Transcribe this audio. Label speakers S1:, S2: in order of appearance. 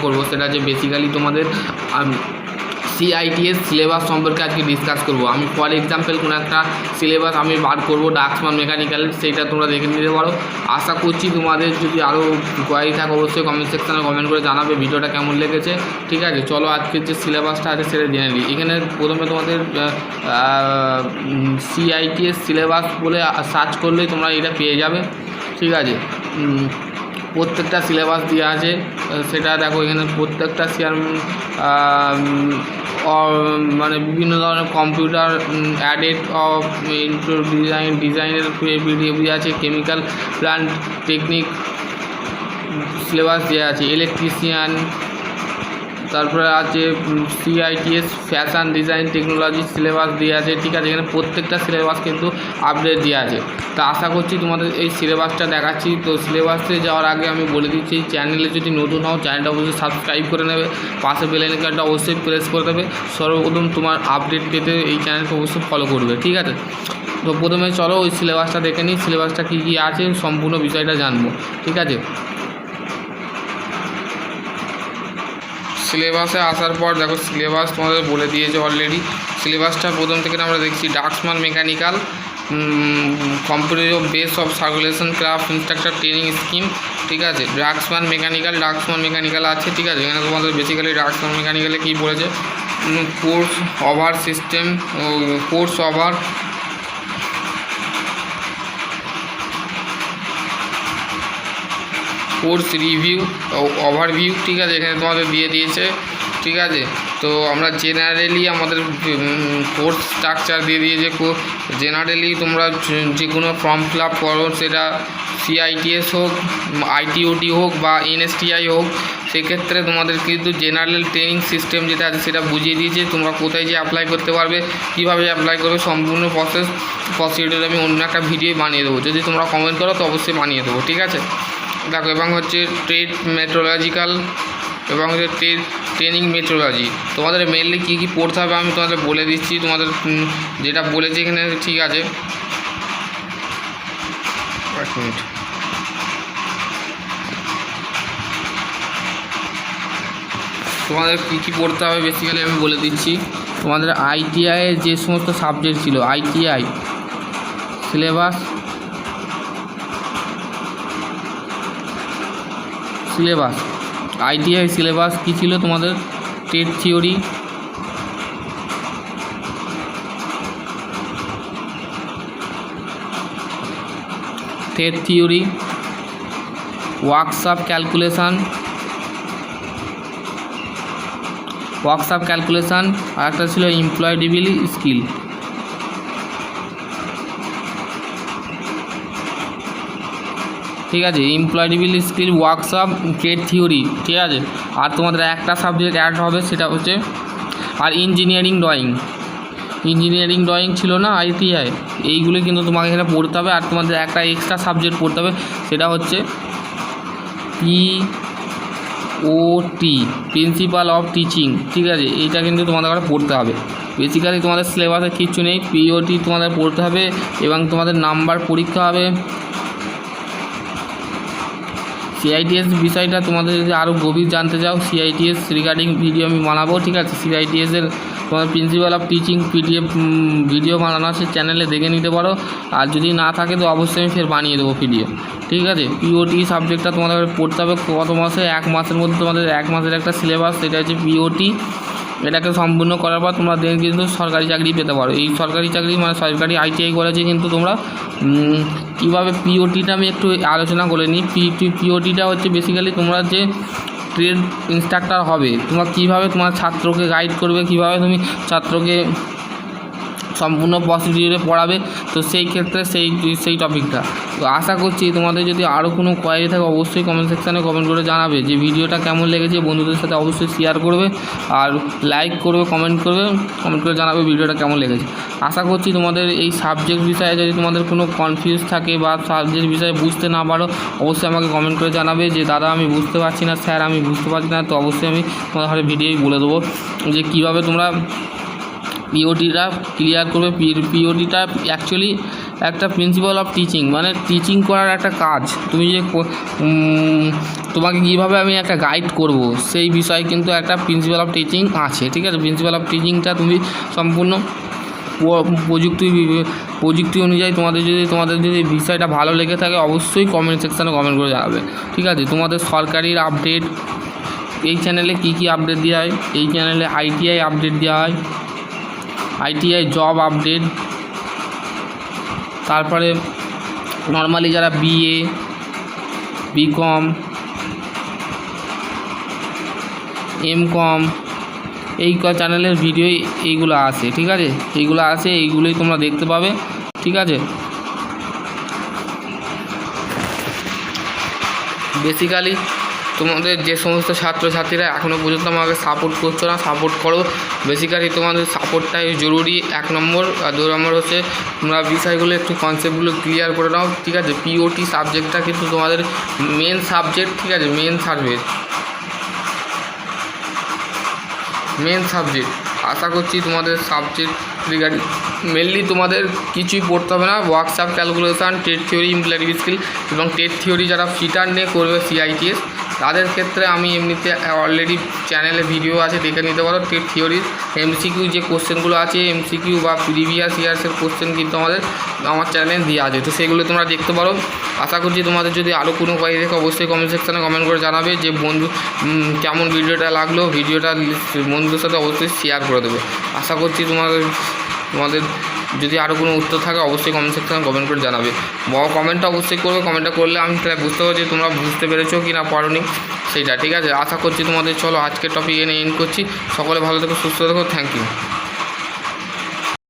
S1: করবো সেটা হচ্ছে বেসিক্যালি তোমাদের CITS সিলেবাস সম্পর্কে আজকে ডিসকাস করব। আমি ফর এক্সাম্পল কোনো একটা সিলেবাস আমি বার করবো ড্রাগসম্যান মেকানিক্যাল, সেইটা তোমরা দেখে নিতে পারো। আশা করছি তোমাদের যদি আরও কোয়ারি থাকে অবশ্যই কমেন্ট সেকশানে কমেন্ট করে জানাবে ভিডিওটা কেমন লেগেছে। ঠিক আছে, চলো আজকের যে সিলেবাসটা আছে সেটা জেনে নিই। এখানে প্রথমে তোমাদের CITS সিলেবাস বলে সার্চ করলেই তোমরা এটা পেয়ে যাবে। ঠিক আছে, প্রত্যেকটা সিলেবাস দেওয়া আছে, সেটা দেখো এখানে প্রত্যেকটা মানে বিভিন্ন ধরনের কম্পিউটার অ্যাডেড অফ ইন্টু ডিজাইনের ভিডিও দেওয়া আছে, কেমিক্যাল প্ল্যান্ট টেকনিক সিলেবাস দেওয়া আছে, ইলেকট্রিশিয়ান, তারপরে আছে CITS fashion design technology syllabus দেওয়া আছে। ঠিক আছে, এখানে প্রত্যেকটা সিলেবাস কিন্তু আপডেট দেওয়া আছে। তো আশা করছি তোমাদের এই সিলেবাসটা দেখাচ্ছি। তো সিলেবাসে যাওয়ার আগে আমি বলে দিচ্ছি, এই চ্যানেলে যদি নতুন হও চ্যানেলটা অবশ্যই সাবস্ক্রাইব করে নেবে, পাশে বেল আইকনটা অবশ্যই প্রেস করে দেবে, সর্বপ্রথম তোমার আপডেট পেতে এই চ্যানেলকে অবশ্যই ফলো করবে। ঠিক আছে, তো প্রথমে চলো ওই সিলেবাসটা দেখে নিই, সিলেবাসটা কী কী আছে সম্পূর্ণ বিষয়টা জানবো। ঠিক আছে, সিলেবাসে আসার পর দেখো সিলেবাস তোমাদের বলে দিয়েছে অলরেডি। সিলেবাসটা প্রথম থেকে আমরা দেখছি draughtsman mechanical competitive base of circulation craft instructor training scheme. ঠিক আছে, ড্রাগসম্যান মেকানিক্যাল আছে। ঠিক আছে, এখানে তোমাদের বেসিক্যালি ড্রাগসম্যান মেকানিক্যালে কী বলেছে, course over system, course over course review overview. ঠিক আছে, এখানে তোমাদের দিয়ে দিয়েছে। ঠিক আছে, তো আমরা জেনারেলি আমাদের কোর্স স্ট্রাকচার দিয়ে দিয়েছে। জেনারেলি তোমরা যে কোনো ফর্ম ফিল আপ করো, সেটা CITS হোক, ITOT হোক বা NSTI হোক, সেক্ষেত্রে তোমাদের কিন্তু জেনারেল ট্রেনিং সিস্টেম যেটা আছে সেটা বুঝিয়ে দিয়েছে। তোমরা কোথায় যে অ্যাপ্লাই করতে পারবে, কীভাবে অ্যাপ্লাই করবে, সম্পূর্ণ প্রসিডিউর আমি অন্য একটা ভিডিও বানিয়ে দেবো। যদি তোমরা কমেন্ট করো তো অবশ্যই বানিয়ে দেবো। ঠিক আছে, দেখো এবং হচ্ছে ট্রেড মেট্রোলজিক্যাল এবং হচ্ছে ট্রেনিং মেট্রোলজি। তোমাদের মেনলি কী কী পড়তে হবে আমি তোমাদের বলে দিচ্ছি, তোমাদের যেটা বলেছি এখানে। ঠিক আছে, এক মিনিট, তোমাদের কী কী পড়তে হবে বেসিক্যালি আমি বলে দিচ্ছি। তোমাদের ITI এর যে সমস্ত সাবজেক্ট ছিল, ITI সিলেবাস ITI সিলেবাস কী ছিল তোমাদের, ট্রেড থিওরি, ওয়ার্কশপ ক্যালকুলেশান, আর একটা ছিল এমপ্লয়েবিলিটি স্কিল। ঠিক আছে, employability skill, workshop, trade theory. ঠিক আছে, আর তোমাদের একটা সাবজেক্ট অ্যাড হবে, সেটা হচ্ছে আর ইঞ্জিনিয়ারিং ড্রয়িং ছিল না ITI, এইগুলো কিন্তু তোমাকে এখানে পড়তে হবে। আর তোমাদের একটা এক্সট্রা সাবজেক্ট পড়তে হবে, সেটা হচ্ছে POT প্রিন্সিপাল অফ টিচিং। ঠিক আছে, এইটা কিন্তু তোমাদের পড়তে হবে। বেসিক্যালি তোমাদের সিলেবাসে কিচ্ছু নেই, POT তোমাদের পড়তে হবে এবং তোমাদের নাম্বার পরীক্ষা হবে। CITS বিষয়টা তোমাদের যদি আরও গভীর জানতে চাও, CITS রিগার্ডিং ভিডিও আমি বানাবো। ঠিক আছে, CITS এর তোমার principal of teaching PDF video বানানো আছে, চ্যানেলে দেখে নিতে পারো। আর যদি না থাকে তো অবশ্যই আমি ফের বানিয়ে দেবো ভিডিও। ঠিক আছে, POT সাবজেক্টটা তোমাদের পড়তে হবে কত মাসে, 1 মাসের মধ্যে। তোমাদের 1 মাসের একটা সিলেবাস, সেটা হচ্ছে POT। এটাকে সম্পূর্ণ করার পর তোমরা দেখে কিন্তু সরকারি চাকরি পেতে পারো। এই সরকারি চাকরি মানে সরকারি ITI কলেজে কিন্তু তোমরা কীভাবে POTটা আমি একটু আলোচনা করে নিই। POTটা হচ্ছে বেসিক্যালি তোমরা যে ট্রেড ইনস্ট্রাক্টর হবে, তোমরা কীভাবে তোমার ছাত্রকে গাইড করবে, কীভাবে তুমি ছাত্রকে সম্পূর্ণ প্রসিডিউরে পড়াবে। তো সেই ক্ষেত্রে সেই টপিকটা। তো আশা করছি তোমাদের যদি আরও কোনো কোয়ারি থাকে অবশ্যই কমেন্ট সেকশানে কমেন্ট করে জানাবে যে ভিডিওটা কেমন লেগেছে। বন্ধুদের সাথে অবশ্যই শেয়ার করবে আর লাইক করবে, কমেন্ট করে জানাবে ভিডিওটা কেমন লেগেছে। আশা করছি তোমাদের এই সাবজেক্ট বিষয়ে যদি তোমাদের কোনো কনফিউজ থাকে বা সাবজেক্ট বিষয়ে বুঝতে না পারো, অবশ্যই আমাকে কমেন্ট করে জানাবে যে দাদা আমি বুঝতে পারছি না, স্যার আমি বুঝতে পারছি না। তো অবশ্যই আমি তোমাদের ভিডিওই বলে দেবো যে কীভাবে তোমরা POTটা ক্লিয়ার করবে। POTটা অ্যাকচুয়ালি একটা প্রিন্সিপাল অফ টিচিং, মানে টিচিং করার একটা কাজ। তুমি যে তোমাকে কীভাবে আমি একটা গাইড করব সেই বিষয়ে কিন্তু একটা প্রিন্সিপাল অফ টিচিং আছে, ঠিক আছে। প্রিন্সিপাল অফ টিচিংটা তুমি সম্পূর্ণ প্রযুক্তি অনুযায়ী তোমাদের যদি বিষয়টা ভালো লেগে থাকে অবশ্যই কমেন্ট সেকশানে কমেন্ট করে জানাবে, ঠিক আছে। তোমাদের সরকারির আপডেট এই চ্যানেলে কী আপডেট দেওয়া হয়, এই চ্যানেলে ITI আপডেট দেওয়া হয়, ITI জব আপডেট, তারপরে নর্মালি যারা BA BCom MCom এই চ্যানেলের ভিডিও এইগুলো আসে, ঠিক আছে। এইগুলোই তোমরা দেখতে পাবে, ঠিক আছে। বেসিক্যালি তোমাদের যে সমস্ত ছাত্রছাত্রীরা এখনও পর্যন্ত আমাকে সাপোর্ট করছো না, সাপোর্ট করো। বেসিক্যালি তোমাদের সাপোর্টটাই জরুরি 1 নম্বর। আর 2 নম্বর হচ্ছে তোমরা বিষয়গুলো একটু কনসেপ্টগুলো ক্লিয়ার করে নাও, ঠিক আছে। POT সাবজেক্টটা কিন্তু তোমাদের মেন সাবজেক্ট, ঠিক আছে, মেন সাবজেক্ট। আশা করছি তোমাদের সাবজেক্ট রিগার্ডিং মেনলি তোমাদের কিছুই পড়তে হবে না। Workshop, calculation, TET theory, implementation skill এবং টেট থিওরি যারা ফিটার নিয়ে করবে CITS তাদের ক্ষেত্রে আমি এমনিতে অলরেডি চ্যানেলে ভিডিও আছে, দেখে নিতে পারো। টেট থিওরির MCQ যে কোশ্চেনগুলো আছে, MCQ বা প্রিভিয়াস ইয়ার্সের কোশ্চেন কিন্তু আমার চ্যানেলে দেওয়া আছে, তো সেগুলো তোমরা দেখতে পারো। আশা করছি তোমাদের যদি আরও কোনো উপায় দেখে অবশ্যই কমেন্ট সেকশানে কমেন্ট করে জানাবে যে বন্ধু কেমন ভিডিওটা লাগলো। ভিডিওটা বন্ধুদের সাথে অবশ্যই শেয়ার করে দেবে। আশা করছি তোমাদের যদি আরও কোনো উত্তর থাকে অবশ্যই কমেন্ট সেকশানে কমেন্ট করে জানাবে। কমেন্টটা অবশ্যই করবে, কমেন্টটা করলে আমি বুঝতে পারছি তোমরা বুঝতে পেরেছো কি না পারোনি সেইটা, ঠিক আছে। আশা করছি তোমাদের। চলো আজকের টপিক এনে এন্ড করছি। সকলে ভালো থেকো, সুস্থ থেকো, থ্যাংক ইউ।